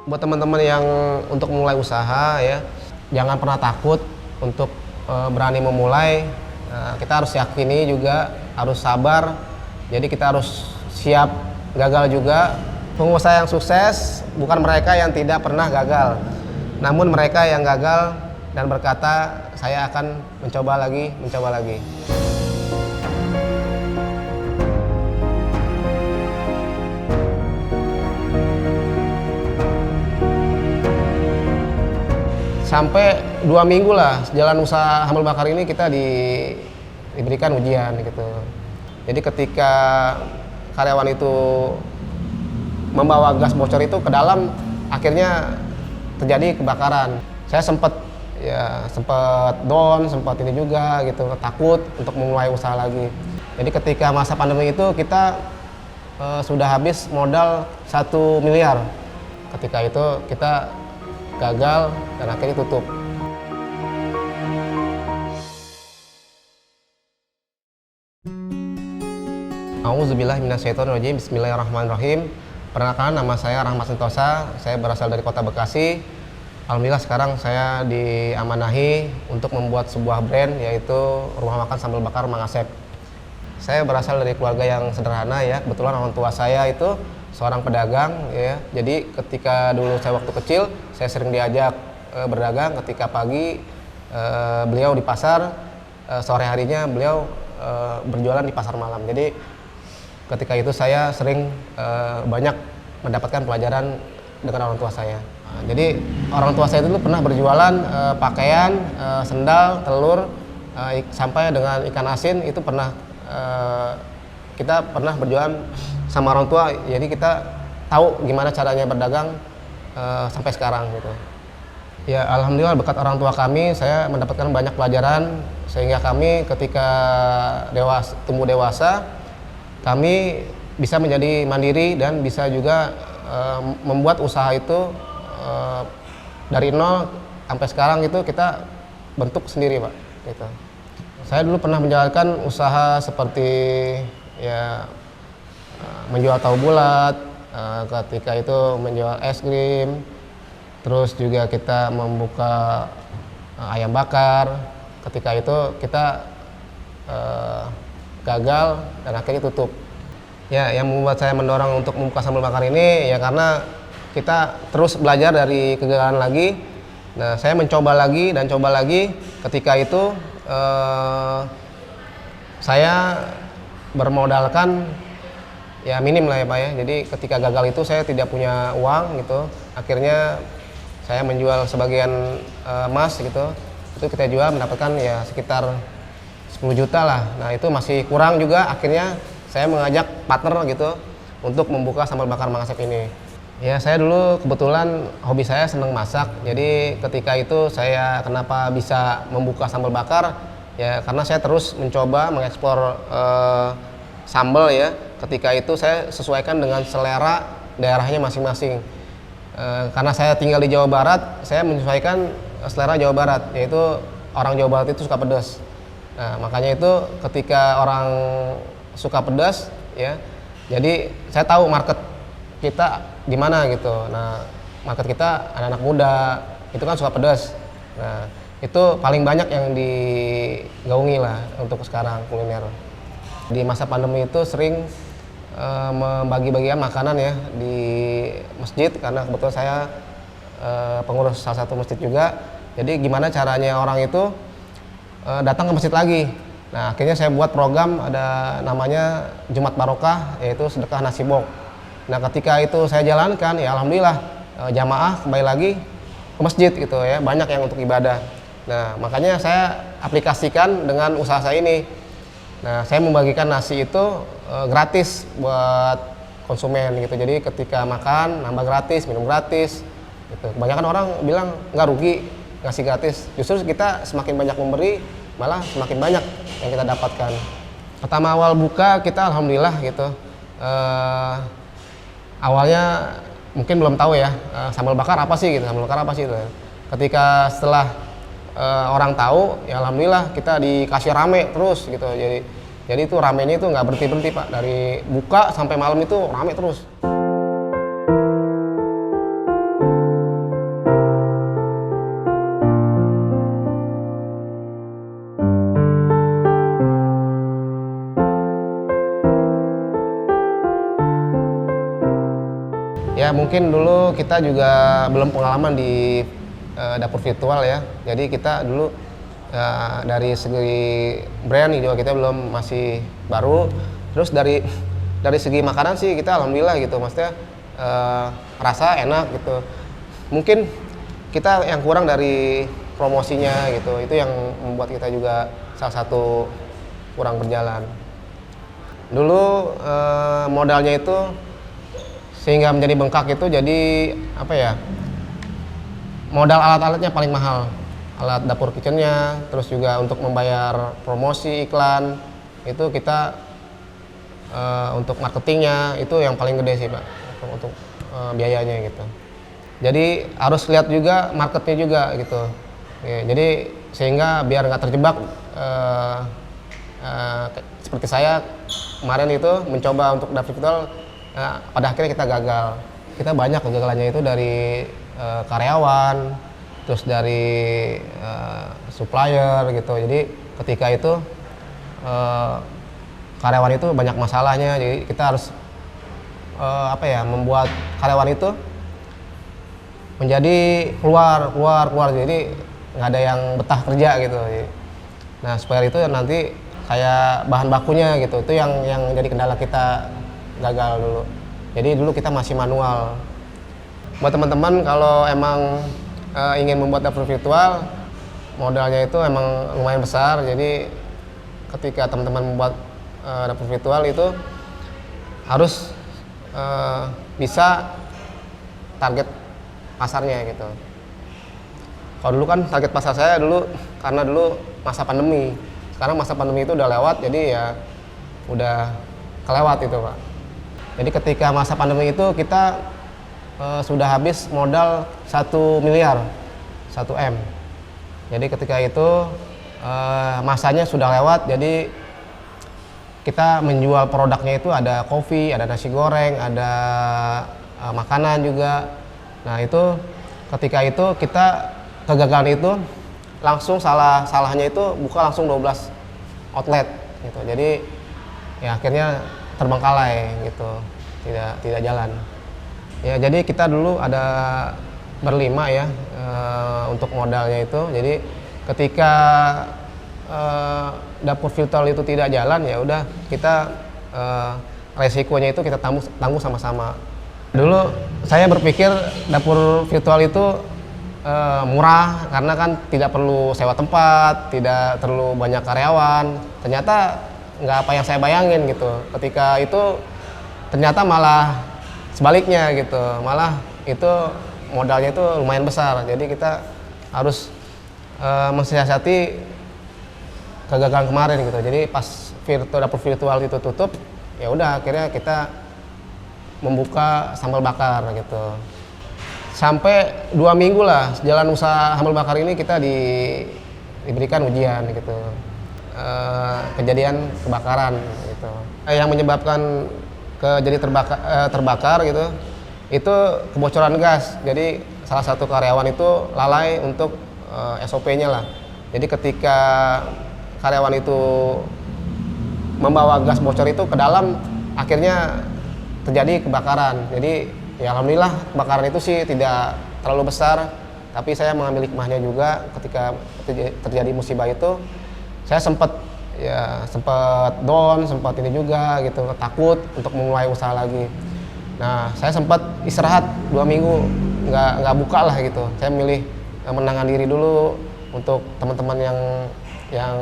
Buat teman-teman yang untuk mulai usaha ya, jangan pernah takut untuk berani memulai. Kita harus yakini juga, harus sabar. Jadi kita harus siap gagal juga. Pengusaha yang sukses bukan mereka yang tidak pernah gagal, namun mereka yang gagal dan berkata, saya akan mencoba lagi, mencoba lagi. Sampai 2 minggu lah jalan usaha sambal bakar ini kita diberikan ujian gitu. Jadi ketika karyawan itu membawa gas bocor itu ke dalam, akhirnya terjadi kebakaran. Saya sempat down, sempat ini juga gitu, takut untuk memulai usaha lagi. Jadi ketika masa pandemi itu kita sudah habis modal 1 miliar. Ketika itu kita gagal dan akhirnya tutup. Auzubillahi minasyaitonirrajim. Bismillahirrahmanirrahim. Perkenalkan, nama saya Rahmat Sentosa. Saya berasal dari Kota Bekasi. Alhamdulillah sekarang saya diamanahi untuk membuat sebuah brand, yaitu rumah makan sambal bakar Mang Asep. Saya berasal dari keluarga yang sederhana ya. Kebetulan orang tua saya itu seorang pedagang ya. Jadi ketika dulu saya waktu kecil, saya sering diajak berdagang. Ketika pagi beliau di pasar, sore harinya beliau berjualan di pasar malam. Jadi ketika itu saya sering banyak mendapatkan pelajaran dengan orang tua saya. Jadi orang tua saya itu pernah berjualan pakaian, sendal, telur, sampai dengan ikan asin itu pernah kita pernah berjualan sama orang tua. Jadi kita tahu gimana caranya berdagang sampai sekarang gitu. Ya alhamdulillah berkat orang tua kami saya mendapatkan banyak pelajaran sehingga kami ketika tumbuh dewasa kami bisa menjadi mandiri dan bisa juga membuat usaha itu dari nol sampai sekarang itu kita bentuk sendiri Pak gitu. Saya dulu pernah menjalankan usaha seperti ya menjual tahu bulat, ketika itu menjual es krim, terus juga kita membuka ayam bakar. Ketika itu kita gagal dan akhirnya tutup. Ya, yang membuat saya mendorong untuk membuka sambal bakar ini ya karena kita terus belajar dari kegagalan lagi. Nah, saya mencoba lagi dan coba lagi. Ketika itu saya bermodalkan ya minim lah ya Pak ya. Jadi ketika gagal itu saya tidak punya uang gitu. Akhirnya saya menjual sebagian emas gitu. Itu kita jual mendapatkan ya sekitar 10 juta lah. Nah itu masih kurang juga. Akhirnya saya mengajak partner gitu untuk membuka sambal bakar Mang Asep ini. Ya saya dulu kebetulan hobi saya senang masak. Jadi ketika itu saya kenapa bisa membuka sambal bakar ya karena saya terus mencoba mengeksplor sambal ya. Ketika itu saya sesuaikan dengan selera daerahnya masing-masing. Karena saya tinggal di Jawa Barat, saya menyesuaikan selera Jawa Barat, yaitu orang Jawa Barat itu suka pedas. Nah, makanya itu ketika orang suka pedas ya, jadi saya tahu market kita di mana gitu. Nah, market kita anak-anak muda, itu kan suka pedas. Nah, itu paling banyak yang digaungi lah untuk sekarang kuliner. Di masa pandemi itu sering membagi-bagikan makanan ya di masjid karena kebetulan saya pengurus salah satu masjid juga. Jadi gimana caranya orang itu datang ke masjid lagi. Nah akhirnya saya buat program ada namanya Jumat Barokah, yaitu sedekah nasi bok. Nah ketika itu saya jalankan ya alhamdulillah jamaah kembali lagi ke masjid gitu ya, banyak yang untuk ibadah. Nah makanya saya aplikasikan dengan usaha saya ini. Nah saya membagikan nasi itu gratis buat konsumen gitu. Jadi ketika makan nambah gratis, minum gratis gitu. Kebanyakan orang bilang nggak rugi ngasih gratis. Justru kita semakin banyak memberi malah semakin banyak yang kita dapatkan. Pertama awal buka kita alhamdulillah gitu. Awalnya mungkin belum tahu ya sambal bakar apa sih gitu. Sambal bakar apa sih itu. Ketika setelah orang tahu ya alhamdulillah kita dikasih rame terus gitu. Jadi itu ramenya itu nggak berhenti Pak, dari buka sampai malam itu rame terus. Ya mungkin dulu kita juga belum pengalaman di dapur virtual ya. Jadi kita dulu dari segi brand juga kita belum, masih baru. Terus dari segi makanan sih kita alhamdulillah gitu, maksudnya rasa enak gitu. Mungkin kita yang kurang dari promosinya gitu, itu yang membuat kita juga salah satu kurang berjalan. Dulu modalnya itu sehingga menjadi bengkak itu, jadi apa ya, modal alat-alatnya paling mahal, alat dapur kitchennya, terus juga untuk membayar promosi iklan itu kita untuk marketingnya itu yang paling gede sih Pak, untuk biayanya gitu. Jadi harus lihat juga marketnya juga gitu ya, jadi sehingga biar nggak terjebak seperti saya kemarin itu mencoba untuk dapur virtual, pada akhirnya kita gagal. Kita banyak kegagalannya itu dari karyawan, terus dari supplier gitu. Jadi ketika itu karyawan itu banyak masalahnya, jadi kita harus membuat karyawan itu menjadi keluar, jadi nggak ada yang betah kerja gitu. Nah supaya itu nanti kayak bahan bakunya gitu, itu yang jadi kendala kita gagal dulu. Jadi dulu kita masih manual. Buat teman-teman kalau emang ingin membuat dapur virtual, modalnya itu emang lumayan besar. Jadi ketika teman-teman membuat dapur virtual itu harus bisa target pasarnya gitu. Kalau dulu kan target pasar saya dulu, karena dulu masa pandemi. Sekarang masa pandemi itu udah lewat, jadi ya udah kelewat itu Pak. Jadi ketika masa pandemi itu kita sudah habis modal 1 miliar, 1 M. Jadi ketika itu masanya sudah lewat, jadi kita menjual produknya itu ada kopi, ada nasi goreng, ada makanan juga. Nah itu ketika itu kita kegagalan itu langsung salahnya itu buka langsung 12 outlet gitu. Jadi ya akhirnya terbengkalai gitu, tidak jalan. Ya jadi kita dulu ada berlima ya untuk modalnya itu. Jadi ketika dapur virtual itu tidak jalan, ya udah kita resikonya itu kita tanggung sama-sama. Dulu saya berpikir dapur virtual itu murah karena kan tidak perlu sewa tempat, tidak terlalu banyak karyawan. Ternyata nggak apa yang saya bayangin gitu. Ketika itu ternyata malah sebaliknya gitu, malah itu modalnya itu lumayan besar. Jadi kita harus mensiasati kegagalan kemarin gitu. Jadi pas dapur virtual itu tutup, ya udah akhirnya kita membuka sambal bakar gitu. Sampai 2 minggu lah jalan usaha sambal bakar ini kita diberikan ujian gitu. Kejadian kebakaran gitu. Yang menyebabkan jadi terbakar gitu, itu kebocoran gas. Jadi salah satu karyawan itu lalai untuk SOP-nya lah. Jadi ketika karyawan itu membawa gas bocor itu ke dalam, akhirnya terjadi kebakaran. Jadi ya alhamdulillah kebakaran itu sih tidak terlalu besar, tapi saya mengambil hikmahnya juga. Ketika terjadi musibah itu saya sempat down, sempat ini juga gitu, takut untuk memulai usaha lagi. Nah saya sempat istirahat 2 minggu, nggak buka lah gitu. Saya milih menenangkan diri dulu untuk teman-teman yang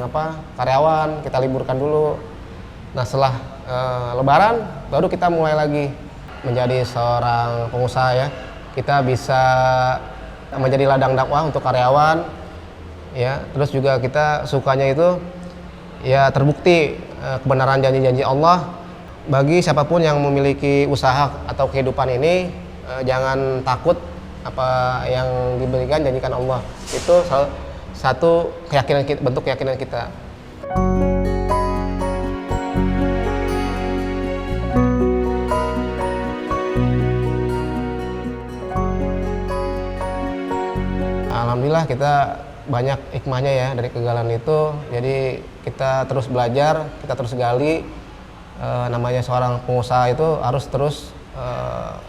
karyawan, kita liburkan dulu. Nah setelah Lebaran baru kita mulai lagi menjadi seorang pengusaha ya. Kita bisa menjadi ladang dakwah untuk karyawan ya. Terus juga kita sukanya itu ya terbukti kebenaran janji-janji Allah. Bagi siapapun yang memiliki usaha atau kehidupan ini, jangan takut apa yang diberikan janjikan Allah. Itu satu keyakinan kita, bentuk keyakinan kita. Alhamdulillah kita banyak hikmahnya ya dari kegagalan itu. Jadi kita terus belajar, kita terus gali. Namanya seorang pengusaha itu harus terus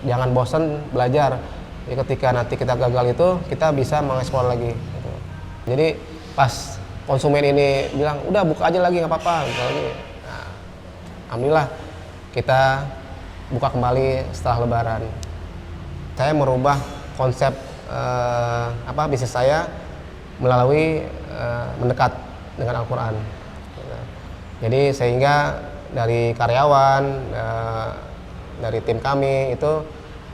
jangan bosan belajar. Jadi ketika nanti kita gagal itu kita bisa mengeksplor lagi gitu. Jadi pas konsumen ini bilang udah buka aja lagi nggak apa-apa buka lagi. Nah, alhamdulillah kita buka kembali setelah Lebaran. Saya merubah konsep bisnis saya melalui mendekat dengan Al-Quran. Jadi sehingga dari karyawan, dari tim kami itu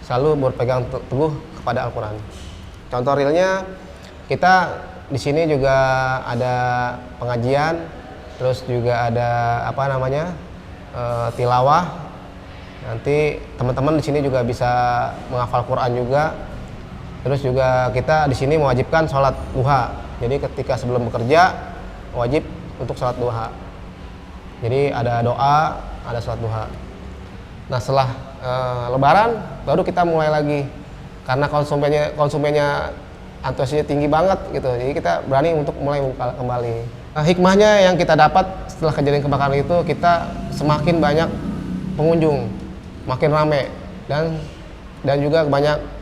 selalu berpegang teguh kepada Al-Quran. Contoh realnya kita di sini juga ada pengajian, terus juga ada tilawah. Nanti teman-teman di sini juga bisa menghafal Quran juga. Terus juga kita di sini mewajibkan sholat duha. Jadi ketika sebelum bekerja wajib untuk sholat duha. Jadi ada doa, ada sholat duha. Nah setelah Lebaran baru kita mulai lagi karena konsumennya antusiasnya tinggi banget gitu. Jadi kita berani untuk mulai buka kembali. Nah, hikmahnya yang kita dapat setelah kejadian kebakaran itu kita semakin banyak pengunjung, makin ramai dan juga banyak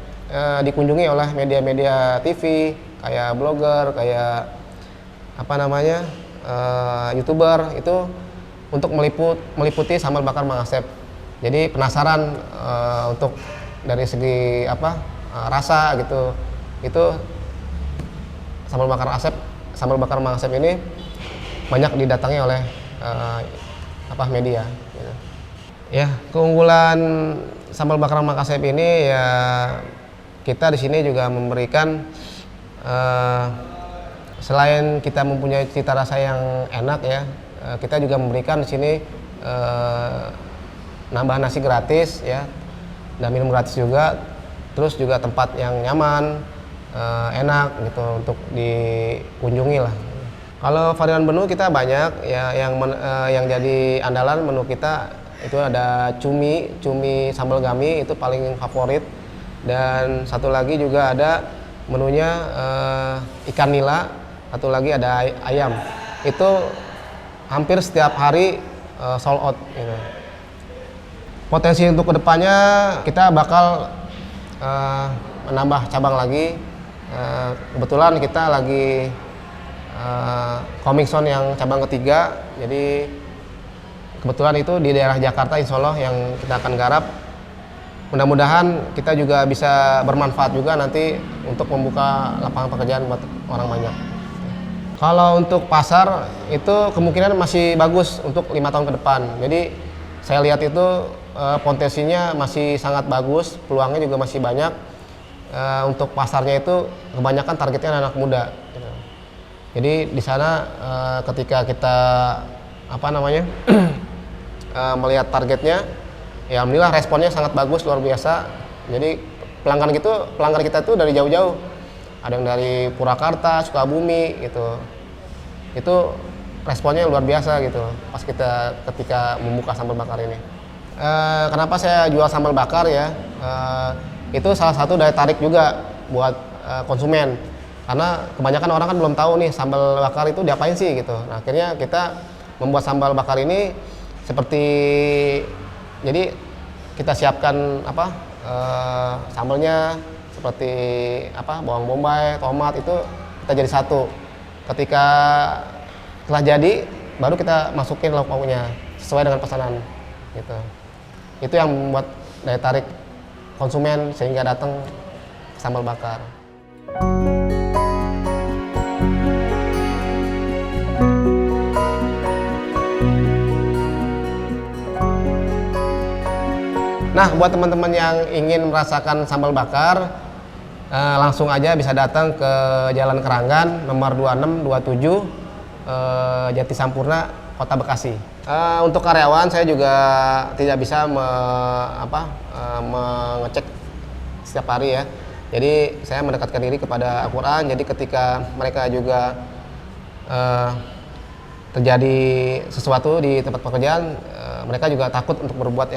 dikunjungi oleh media-media TV kayak blogger, kayak YouTuber itu untuk meliputi sambal bakar Mang Asep. Jadi penasaran untuk dari segi rasa gitu. Itu sambal bakar Mang Asep ini banyak didatangi oleh media gitu. Ya, keunggulan sambal bakar Mang Asep ini ya kita di sini juga memberikan selain kita mempunyai cita rasa yang enak ya, kita juga memberikan di sini nambah nasi gratis ya dan minum gratis juga, terus juga tempat yang nyaman, enak gitu untuk dikunjungi lah. Kalau varian menu kita banyak ya, yang jadi andalan menu kita itu ada cumi sambal gami, itu paling favorit. Dan satu lagi juga ada menunya ikan nila, satu lagi ada ayam. Itu hampir setiap hari sold out gitu. Potensi untuk kedepannya kita bakal menambah cabang lagi. Kebetulan kita lagi coming soon yang cabang ketiga, jadi kebetulan itu di daerah Jakarta insya Allah yang kita akan garap. Mudah-mudahan kita juga bisa bermanfaat juga nanti untuk membuka lapangan pekerjaan buat orang banyak. Kalau untuk pasar itu kemungkinan masih bagus untuk 5 tahun ke depan. Jadi saya lihat itu potensinya masih sangat bagus, peluangnya juga masih banyak. Untuk pasarnya itu kebanyakan targetnya anak muda. Jadi di sana ketika kita melihat targetnya, ya alhamdulillah responnya sangat bagus, luar biasa. Jadi pelanggan kita itu dari jauh-jauh, ada yang dari Purwakarta, Sukabumi gitu. Itu responnya luar biasa gitu pas ketika membuka sambal bakar ini. Kenapa saya jual sambal bakar ya? Itu salah satu daya tarik juga buat konsumen, karena kebanyakan orang kan belum tahu nih sambal bakar itu diapain sih gitu. Nah, akhirnya kita membuat sambal bakar ini seperti, jadi kita siapkan sambalnya seperti bawang bombay, tomat, itu kita jadi satu. Ketika telah jadi baru kita masukin lauk pauknya sesuai dengan pesanan gitu. Itu yang membuat daya tarik konsumen sehingga datang ke sambal bakar. Nah, buat teman-teman yang ingin merasakan sambal bakar, langsung aja bisa datang ke Jalan Keranggan nomor 2627 Jati Sampurna, Kota Bekasi. Untuk karyawan saya juga tidak bisa mengecek setiap hari ya. Jadi saya mendekatkan diri kepada Al-Quran. Jadi ketika mereka juga terjadi sesuatu di tempat pekerjaan, mereka juga takut untuk berbuat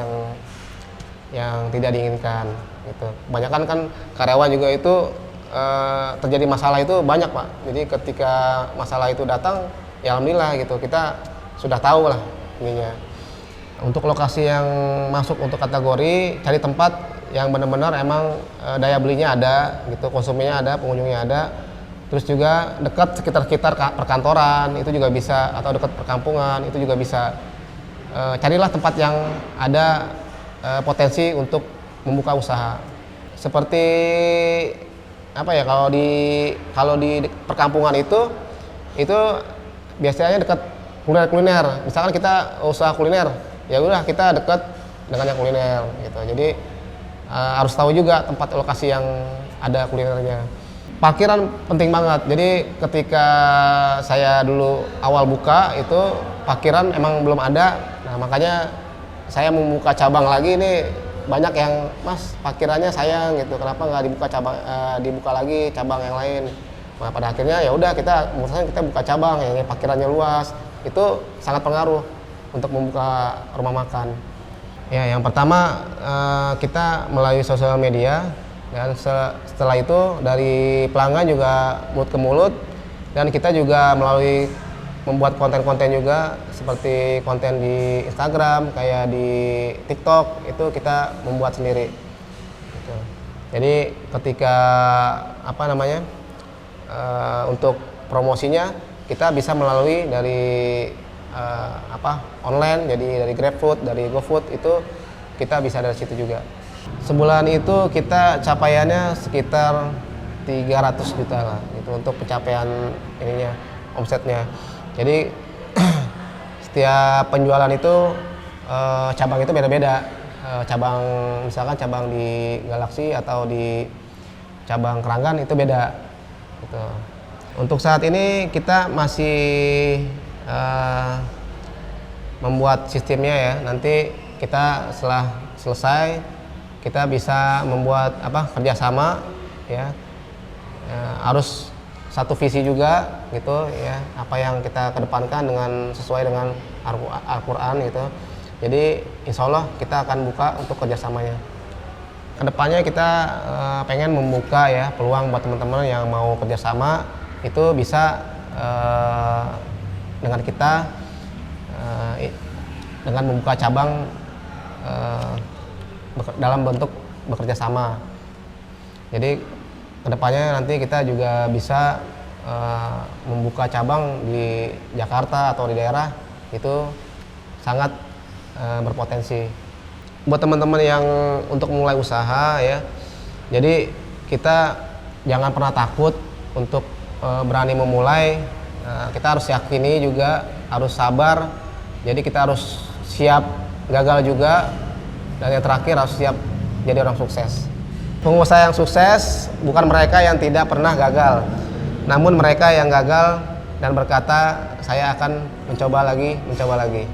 yang tidak diinginkan gitu. Kebanyakan kan karyawan juga itu terjadi masalah itu banyak Pak. Jadi ketika masalah itu datang, ya alhamdulillah gitu, kita sudah tahu lah ininya. Untuk lokasi yang masuk untuk kategori, cari tempat yang benar-benar emang daya belinya ada, gitu, konsumennya ada, pengunjungnya ada. Terus juga dekat sekitar-sekitar perkantoran itu juga bisa, atau dekat perkampungan itu juga bisa. Carilah tempat yang ada potensi untuk membuka usaha. Seperti apa ya, kalau di perkampungan itu biasanya dekat kuliner. Misalkan kita usaha kuliner, ya udah kita dekat dengan yang kuliner gitu. Jadi harus tahu juga tempat lokasi yang ada kulinernya. Parkiran penting banget. Jadi ketika saya dulu awal buka itu parkiran emang belum ada. Nah, makanya saya membuka cabang lagi ini, banyak yang, "Mas, parkirannya sayang gitu. Kenapa nggak dibuka lagi cabang yang lain?" Nah, pada akhirnya ya udah kita memutuskan kita buka cabang yang parkirannya luas. Itu sangat pengaruh untuk membuka rumah makan. Ya, yang pertama kita melalui sosial media, dan setelah itu dari pelanggan juga mulut ke mulut, dan kita juga melalui membuat konten-konten juga seperti konten di Instagram, kayak di TikTok itu kita membuat sendiri. Gitu. Jadi ketika untuk promosinya kita bisa melalui dari online, jadi dari GrabFood, dari GoFood itu kita bisa dari situ juga. Sebulan itu kita capaiannya sekitar 300 juta lah gitu untuk pencapaian ininya, omsetnya. Jadi setiap penjualan itu cabang itu beda-beda. Misalkan cabang di Galaxy atau di cabang Keranggan itu beda gitu. Untuk saat ini kita masih membuat sistemnya ya. Nanti kita setelah selesai kita bisa membuat kerjasama ya. Harus satu visi juga gitu ya, apa yang kita kedepankan sesuai dengan Al-Quran gitu. Jadi insya Allah kita akan buka untuk kerjasamanya. Kedepannya kita pengen membuka ya peluang buat teman-teman yang mau kerjasama itu bisa dengan kita dengan membuka cabang dalam bentuk bekerja sama. Jadi kedepannya nanti kita juga bisa membuka cabang di Jakarta atau di daerah, itu sangat berpotensi. Buat teman-teman yang untuk mulai usaha ya, jadi kita jangan pernah takut untuk berani memulai. Kita harus yakini juga, harus sabar. Jadi kita harus siap gagal juga, dan yang terakhir harus siap jadi orang sukses. Pengusaha yang sukses bukan mereka yang tidak pernah gagal, namun mereka yang gagal dan berkata, "Saya akan mencoba lagi."